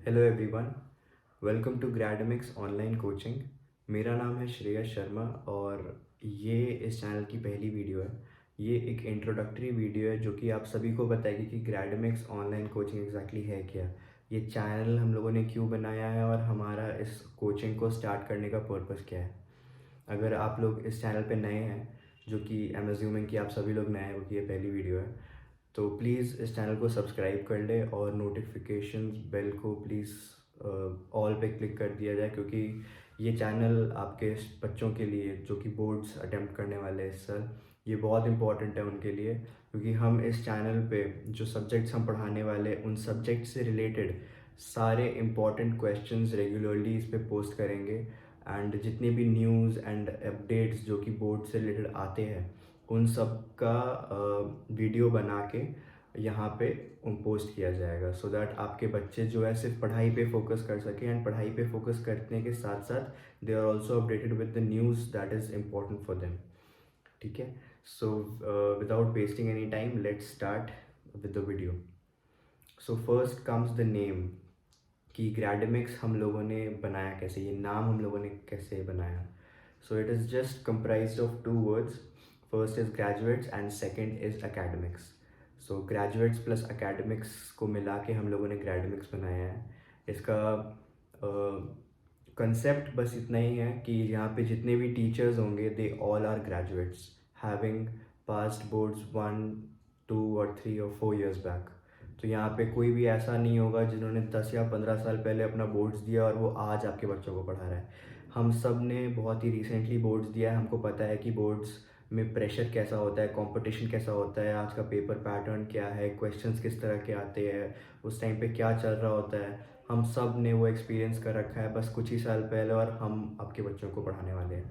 Hello everyone, welcome to Gradmix online coaching. मेरा नाम है श्रेयस शर्मा और ये इस चैनल की पहली वीडियो है। ये एक इंट्रोडक्टरी वीडियो है जो कि आप सभी को बताएगी कि ग्रैडमिक्स ऑनलाइन कोचिंग एग्जैक्टली है क्या, ये चैनल हम लोगों ने क्यों बनाया है और हमारा इस कोचिंग को स्टार्ट करने का पर्पस क्या है। अगर आप लोग इस चैनल पे नए हैं, जो कि आई एम अज्यूमिंग कि आप सभी लोग नए हैं क्योंकि ये पहली वीडियो है, तो प्लीज़ इस चैनल को सब्सक्राइब कर ले और नोटिफिकेशन बेल को प्लीज़ ऑल पे क्लिक कर दिया जाए, क्योंकि ये चैनल आपके बच्चों के लिए जो कि बोर्ड्स अटेम्प्ट करने वाले हैं इस साल, ये बहुत इंपॉर्टेंट है उनके लिए। क्योंकि हम इस चैनल पे जो सब्जेक्ट्स हम पढ़ाने वाले हैं उन सब्जेक्ट से रिलेटेड सारे इंपॉर्टेंट क्वेश्चंस रेगुलरली इस पे पोस्ट करेंगे। एंड जितने भी न्यूज़ एंड अपडेट्स जो कि बोर्ड से रिलेटेड आते हैं उन सब का वीडियो बना के यहाँ पे पोस्ट किया जाएगा, सो दैट आपके बच्चे जो है सिर्फ पढ़ाई पे फोकस कर सकें। एंड पढ़ाई पे फोकस करने के साथ साथ they are also updated with the news that is important for them. ठीक है, so without wasting any time let's start with the video. So first comes the name, कि ग्रैडमिक्स हम लोगों ने बनाया कैसे, ये नाम हम लोगों ने कैसे बनाया। So it is just comprised of two words. First is graduates and second is academics। So graduates plus academics को मिला के हम लोगों ने ग्रैडमिक्स बनाया है। इसका कंसेप्ट बस इतना ही है कि यहाँ पे जितने भी टीचर्स होंगे they all are graduates having passed boards 1, 2 और 3 और 4 years बैक। तो यहाँ पे कोई भी ऐसा नहीं होगा जिन्होंने 10 या 15 साल पहले अपना बोर्ड्स दिया और वो आज आपके बच्चों को पढ़ा रहा है। हम सब ने बहुत ही रिसेंटली बोर्ड्स दिया है, हमको पता है कि बोर्ड्स में प्रेशर कैसा होता है, कंपटीशन कैसा होता है, आज का पेपर पैटर्न क्या है, क्वेश्चंस किस तरह के आते हैं, उस टाइम पे क्या चल रहा होता है। हम सब ने वो एक्सपीरियंस कर रखा है बस कुछ ही साल पहले, और हम आपके बच्चों को पढ़ाने वाले हैं।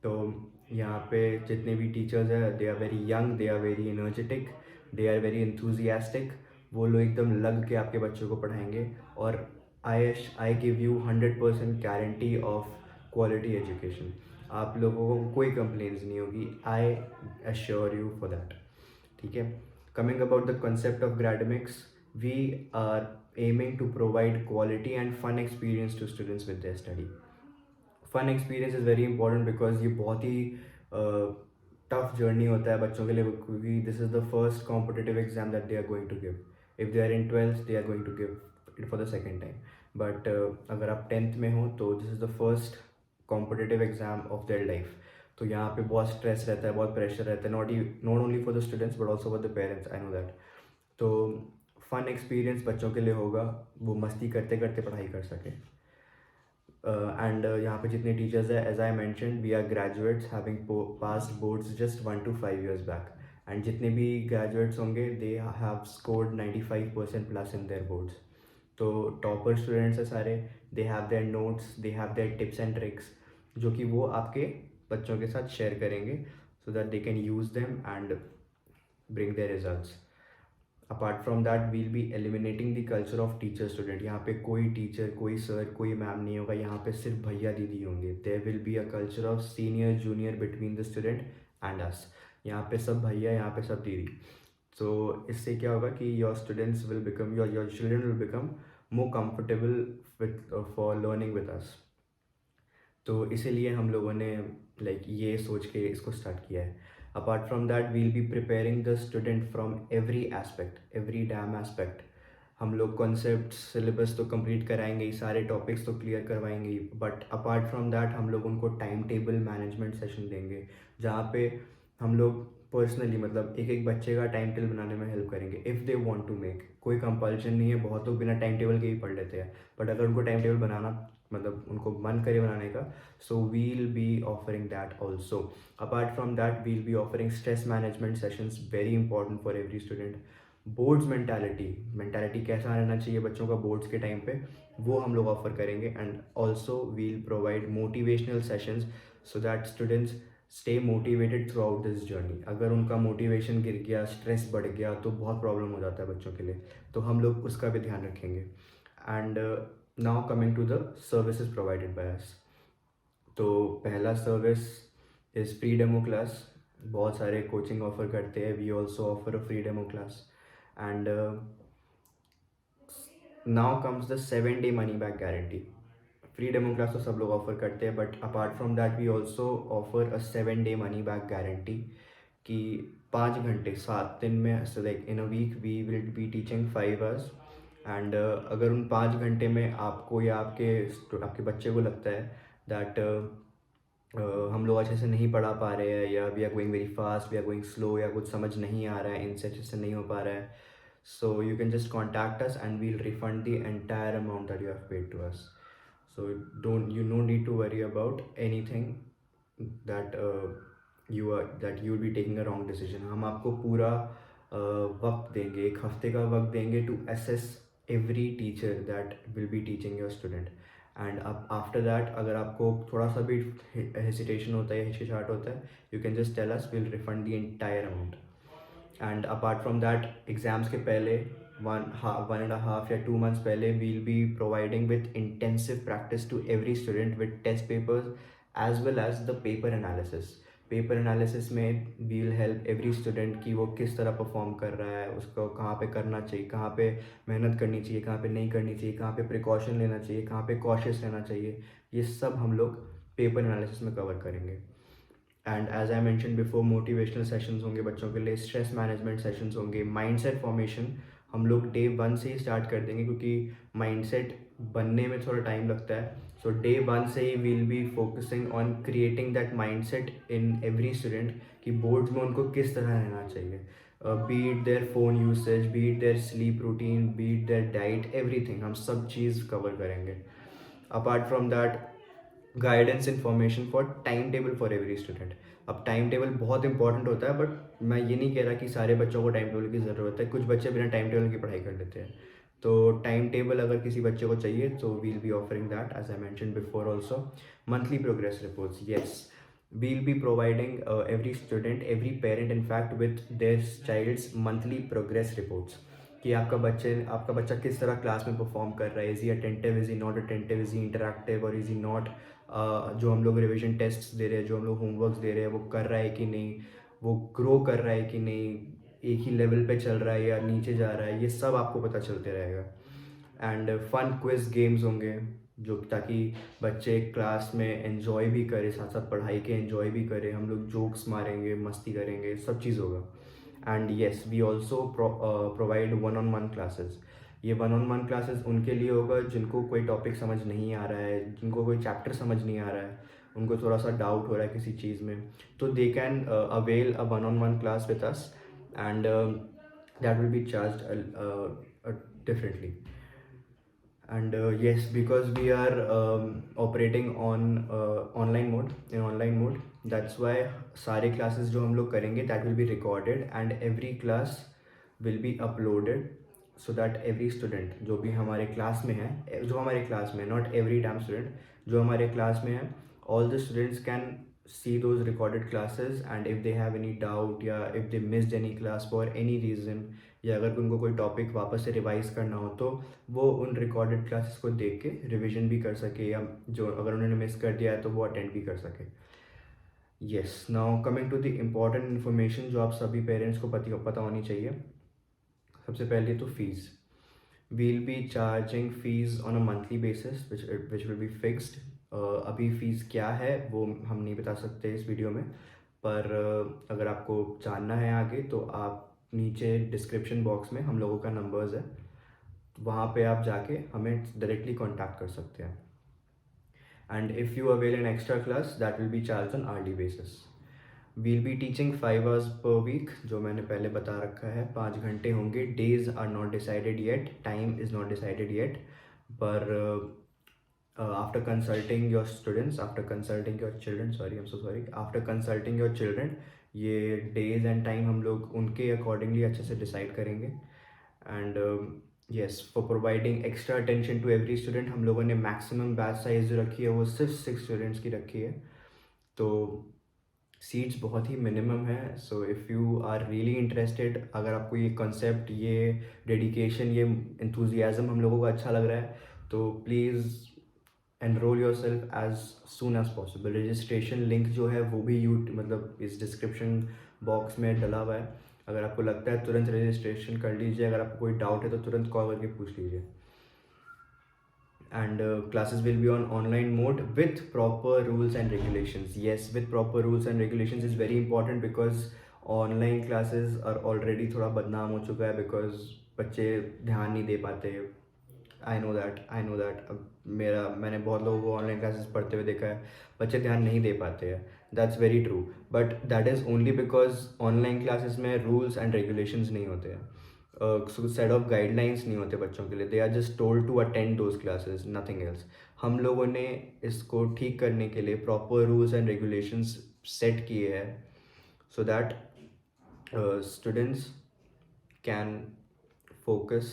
तो यहाँ पे जितने भी टीचर्स हैं they are very young, they are very energetic, they are very enthusiastic. वो लोग एकदम लग के आपके बच्चों को पढ़ाएंगे और I give you 100% guarantee of quality education. आप लोगों को कोई कंप्लेंट्स नहीं होगी, I assure you for that. ठीक है, coming about the concept of Gradmix, we are aiming to provide quality and fun experience to students with their study. Fun experience is very important because ये बहुत ही tough journey होता है बच्चों के लिए, क्योंकि this is the first competitive exam that they are going to give. If they are in 12th they are going to give it for the second time. But अगर आप 10th में हो तो this is the first competitive exam of their life. तो यहाँ पे बहुत stress रहता है, बहुत प्रेशर रहता है, not only for the students but also for the parents, I know that. तो फन एक्सपीरियंस बच्चों के लिए होगा, वो मस्ती करते करते पढ़ाई कर सके। एंड यहाँ पे जितने टीचर्स हैं, as I mention, we are graduates having passed boards just 1 to 5 years back. And जितने भी ग्रेजुएट्स होंगे they have scored 95% plus in their boards. तो टॉपर स्टूडेंट्स हैं सारे, they have their notes, they have their tips and tricks, जो कि वो आपके बच्चों के साथ शेयर करेंगे so that they can use them and bring their results. Apart from that we'll B eliminating the culture of teacher student. यहाँ पे कोई टीचर, कोई सर, कोई मैम नहीं होगा, यहाँ पे सिर्फ भैया दीदी होंगे। There will be a culture of senior junior between the student and us. यहाँ पे सब भैया, यहाँ पे सब दीदी। तो इससे क्या होगा कि your students will become, your children will become more comfortable with for learning with us. तो इसीलिए हम लोगों ने ये सोच के इसको स्टार्ट किया है। Apart from that we'll be preparing the student from every aspect, every damn aspect. हम लोग कॉन्सेप्ट सिलेबस तो कंप्लीट कराएंगे ही, सारे टॉपिक्स तो क्लियर करवाएंगे ही, बट अपार्ट फ्रॉम दैट हम लोग उनको टाइम टेबल मैनेजमेंट सेशन देंगे, जहाँ पे हम लोग पर्सनली मतलब एक एक बच्चे का टाइम टेबल बनाने में हेल्प करेंगे if they want to make. कोई कंपल्शन नहीं है, बहुत लोग बिना टाइम टेबल के ही पढ़ लेते हैं, बट अगर उनको टाइम टेबल बनाना मतलब उनको मन करे बनाने का, so we'll be offering that also. Apart from that we'll be offering stress management sessions, very important for every student. Boards mentality कैसा रहना चाहिए बच्चों का बोर्ड्स के टाइम पे, वो हम लोग ऑफर करेंगे। And also we'll provide motivational sessions so that students stay motivated throughout this journey. अगर उनका मोटिवेशन गिर गया, स्ट्रेस बढ़ गया, तो बहुत प्रॉब्लम हो जाता है बच्चों के लिए, तो हम लोग उसका भी ध्यान रखेंगे। And now coming to the services provided by us. तो पहला service is free demo class. बहुत सारे कोचिंग ऑफर करते हैं, we also offer a free demo class. And now comes the 7 day money back guarantee. Free demo class तो सब लोग offer करते हैं, but apart from that we also offer a 7 day money back guarantee कि 5 घंटे 7 दिन में, सो like in a week we will be teaching 5 hours, and अगर उन 5 घंटे में आपको या आपके बच्चे को लगता है दैट हम लोग अच्छे से नहीं पढ़ा पा रहे हैं, या we are going very fast, we are going slow, या कुछ समझ नहीं आ रहा है, इनसे अच्छे से नहीं हो पा रहा है, so you can just contact us and we'll refund the entire amount that you have paid to us. So no need to worry about anything that that you will be taking a wrong decision. हम आपको पूरा वक्त देंगे, 1 हफ्ते का वक्त देंगे to assess every teacher that will be teaching your student. And अब आफ्टर दैट अगर आपको थोड़ा सा भी हेसिटेशन होता है, हिचकिचाहट होता है, you can just tell us, we'll refund the entire amount. And apart from that exams के पहले 1.5 या 2 months पहले we'll be providing with intensive practice to every student with test papers as well as the paper analysis. Paper analysis में we'll help every student कि वो किस तरह perform कर रहा है, उसको कहाँ पे करना चाहिए, कहाँ पे मेहनत करनी चाहिए, कहाँ पे नहीं करनी चाहिए, कहाँ पे प्रिकॉशन लेना चाहिए, कहाँ पे कॉशियस रहना चाहिए, ये सब हम लोग पेपर एनालिसिस में कवर करेंगे। And as I mention before, motivational sessions होंगे बच्चों के लिए, स्ट्रेस मैनेजमेंट सेशंस होंगे, माइंडसेट फॉर्मेशन हम लोग डे 1 से ही स्टार्ट कर देंगे, क्योंकि माइंडसेट बनने में थोड़ा टाइम लगता है। सो डे 1 से ही we'll be focusing on creating that mindset in every student कि बोर्ड्स में उनको किस तरह रहना चाहिए, be it their phone usage, be it their sleep routine, be it their diet, everything हम सब चीज़ कवर करेंगे। Apart from that guidance information for time table for every student. अब टाइम टेबल बहुत इंपॉर्टेंट होता है, बट मैं ये नहीं कह रहा कि सारे बच्चों को टाइम टेबल की ज़रूरत है, कुछ बच्चे बिना टाइम टेबल की पढ़ाई कर लेते हैं। तो टाइम टेबल अगर किसी बच्चे को चाहिए तो we'll be offering that, as I mention before also. Monthly progress reports, yes, we'll be providing every student, every parent in fact with their child's monthly progress reports कि आपका बच्चा किस तरह क्लास में परफॉर्म कर रहा है, is he attentive, is he not attentive, is he interactive और इज़ ही नॉट, जो हम लोग रिविजन टेस्ट्स दे रहे हैं, जो हम लोग होमवर्क्स दे रहे हैं, वो कर रहा है कि नहीं, वो ग्रो कर रहा है कि नहीं, एक ही लेवल पे चल रहा है या नीचे जा रहा है, ये सब आपको पता चलते रहेगा। एंड फन क्विज गेम्स होंगे जो, ताकि बच्चे क्लास में एंजॉय भी करें, साथ साथ पढ़ाई के एंजॉय भी करें, हम लोग जोक्स मारेंगे, मस्ती करेंगे, सब चीज़ होगा। And yes, we also provide 1-on-1 classes. ये 1-on-1 क्लासेस उनके लिए होगा जिनको कोई टॉपिक समझ नहीं आ रहा है, जिनको कोई चैप्टर समझ नहीं आ रहा है, उनको थोड़ा सा डाउट हो रहा है किसी चीज़ में, तो they can avail a 1-on-1 class with us, and that will B charged differently. And yes, because we are operating on online mode, that's why सारे classes जो हम लोग करेंगे that will be recorded and every class will be uploaded, so that every student जो भी हमारे class में है, जो हमारे क्लास में, not every damn student, जो हमारे क्लास में है, all the students can see those recorded classes, and if they have any doubt या if they missed any class for any reason, या अगर उनको कोई टॉपिक वापस से रिवाइज करना हो तो वो उन रिकॉर्डेड क्लासेस को देख के रिवीजन भी कर सके, या जो अगर उन्होंने मिस कर दिया है तो वो अटेंड भी कर सके। Yes, now coming to the important information जो आप सभी पेरेंट्स को पता होनी चाहिए। सबसे पहले तो fees, we'll be charging fees on a monthly basis which will be fixed. अभी फ़ीस क्या है वो हम नहीं बता सकते इस वीडियो में, पर अगर आपको जानना है आगे तो आप नीचे डिस्क्रिप्शन बॉक्स में हम लोगों का नंबर्स है, वहाँ पे आप जाके हमें डायरेक्टली कांटेक्ट कर सकते हैं। And if you avail an extra class that will be charged on hourly basis. We'll be teaching 5 hours per week, जो मैंने पहले बता रखा है, 5 घंटे होंगे। Days are not decided yet, time is not decided yet, पर after consulting your students, after consulting your children, sorry, I'm so sorry, after consulting your children, ये days and time हम लोग उनके accordingly अच्छे से decide करेंगे। And yes, for providing extra attention to every student, हम लोगों ने maximum batch size जो रखी है वो सिर्फ 6 students की रखी है, तो सीट्स बहुत ही मिनिमम है। So if you are really interested, अगर आपको ये कॉन्सेप्ट, ये डेडिकेशन, ये एंथुजियाज़म हम लोगों को अच्छा लग रहा है, तो please enrol your self as soon as possible. Registration link जो है वो भी मतलब इस डिस्क्रिप्शन बॉक्स में डला हुआ है, अगर आपको लगता है तुरंत रजिस्ट्रेशन कर लीजिए, अगर आपको कोई डाउट है तो तुरंत कॉल करके पूछ लीजिए। and classes will be on online mode with proper rules and regulations. Yes, with proper rules and regulations is very important because online classes और ऑलरेडी थोड़ा बदनाम हो चुका है बिकॉज बच्चे ध्यान नहीं दे पाते. आई नो दैट अब मैंने बहुत लोगों को ऑनलाइन क्लासेस पढ़ते हुए देखा है, बच्चे ध्यान नहीं दे पाते हैं. That's very true, but that is only because online classes में रूल्स एंड रेगुलेशंस नहीं होते हैं, सेट ऑफ गाइडलाइंस नहीं होते बच्चों के लिए. They are just told to attend those classes, nothing else. हम लोगों ने इसको ठीक करने के लिए proper rules and regulations set किए हैं so that students can focus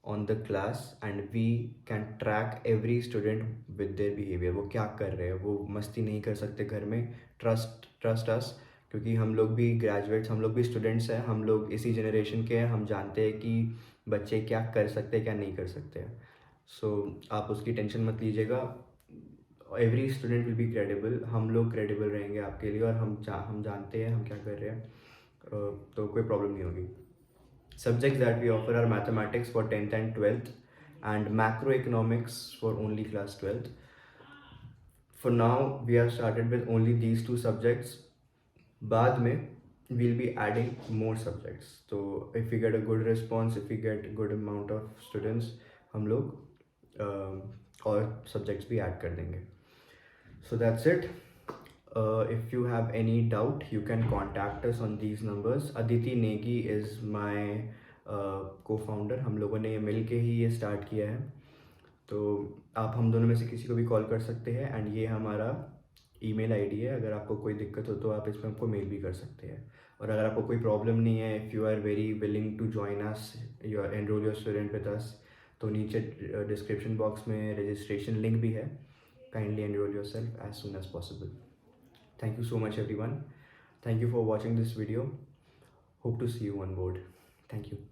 on the class and we can track every student with their behavior. वो क्या कर रहे हैं, वो मस्ती नहीं कर सकते घर में. ट्रस्ट अस, क्योंकि हम लोग भी ग्रेजुएट्स, हम लोग भी स्टूडेंट्स हैं, हम लोग इसी जनरेशन के हैं. हम जानते हैं कि बच्चे क्या कर सकते हैं क्या नहीं कर सकते हैं. सो आप उसकी टेंशन मत लीजिएगा. Every student will be credible. हम लोग क्रेडिबल रहेंगे आपके लिए और हम जानते हैं हम क्या कर रहे हैं, तो कोई प्रॉब्लम नहीं होगी. Subjects that we offer are mathematics for 10th and 12th and macroeconomics for only class 12th. For now, we have started with only these two subjects. बाद में we'll be adding more subjects. So if we get a good response, if we get good amount of students, हम लोग और subjects भी add कर देंगे. So that's it. If you have any doubt, you can contact us on these numbers. Aditi Negi is my co-founder. हम लोगों ने मिल के ही ये स्टार्ट किया है, तो आप हम दोनों में से किसी को भी कॉल कर सकते हैं. एंड ये हमारा ईमेल आईडी है. अगर आपको कोई दिक्कत हो तो आप इसमें हमको मेल भी कर सकते हैं. और अगर आपको कोई प्रॉब्लम नहीं है, if you are very willing to join us, you are enrol your student with us, तो नीचे डिस्क्रिप्शन बॉक्स में रजिस्ट्रेशन लिंक भी है. Kindly enrol your self as as soon पॉसिबल. Thank you so much everyone. Thank you for watching this video. Hope to see you on board. Thank you.